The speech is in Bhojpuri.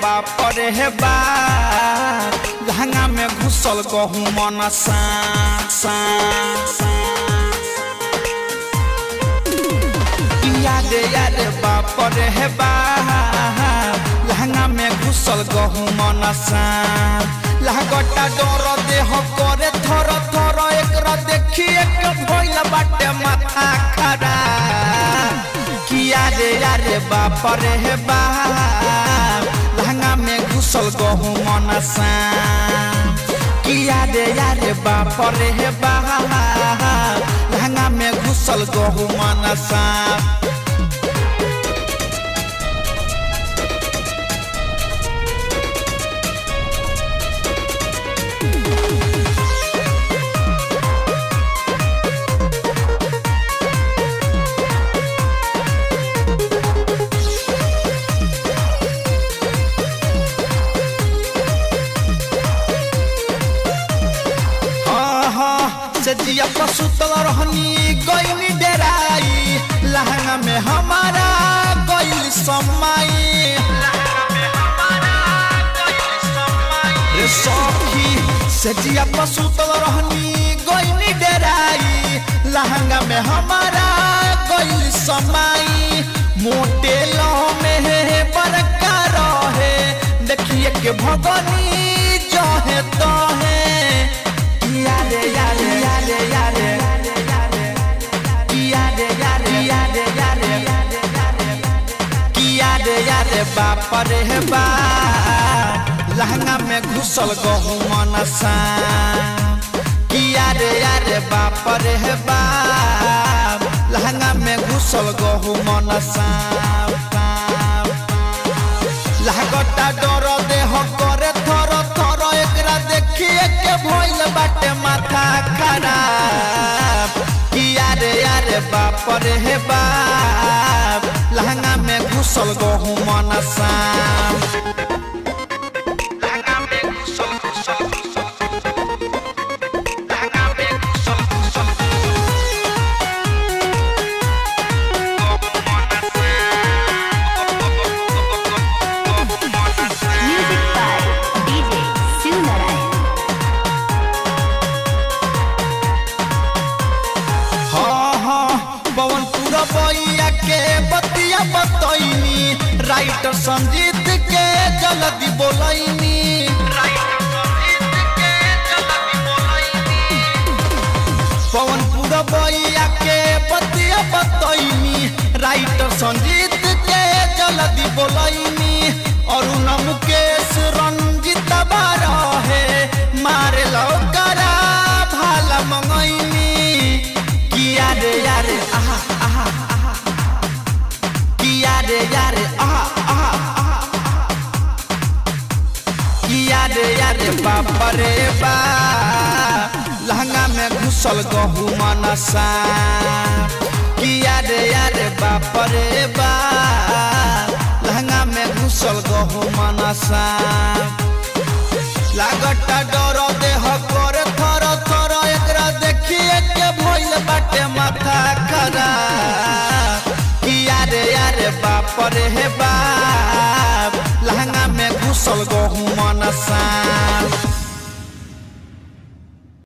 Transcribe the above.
बापरे हे बा लहंगा में घुसल गहूं मन याद बापरे हे बा लहंगा में घुसल गहूं मन लहगटा डर देह करे थर थर एकरा देखिए के भइल बाटे माथा खराब किया रे बापरे हे बा लहंगा में घुसल गहूं मन किया रे बापरे हे बा लहंगा में घुसल गहूं मन सजिया पसुतल रहनी गइनी डेराई लहंगा में हमारा गइल समाई रे सखी सजिया पसुतल रहनी गइनी डेराई लहंगा में हमारा गइल समाई मोटे लह में बरका रहे देखिए के भगनी जहे तहे बापरे हे बा लहंगा में घुसल गहूं मन किया रे बापरे हे बा लहंगा में घुसल गहूं मन लहगटा डर देह करे थर थर एकरा देखिए के भइल बाटे माथा खराब किया रे बापरे हे बा लहंगा में घुसल गहूं मन बइया के बतिया बतैनी राइटर संजीत के जल्दी बोलैनी पवनपुर बइया के बतिया बतैनी राइटर संजीत के जल्दी बोलैनी अरुण मुकेश रंजित बारा है मारे लौकरा भाला मंगैनी किया रे आहा यारे बापरे बा लहंगा में घुसल गहूं मन किया रे बापरे बा लहंगा में घुसल गहूं मन लागटा डर देह करे थर थर एकरा देखिए के भइल बाटे माथा खराब किया रे बापरे हे बा लहंगा में घुसल गहूं मन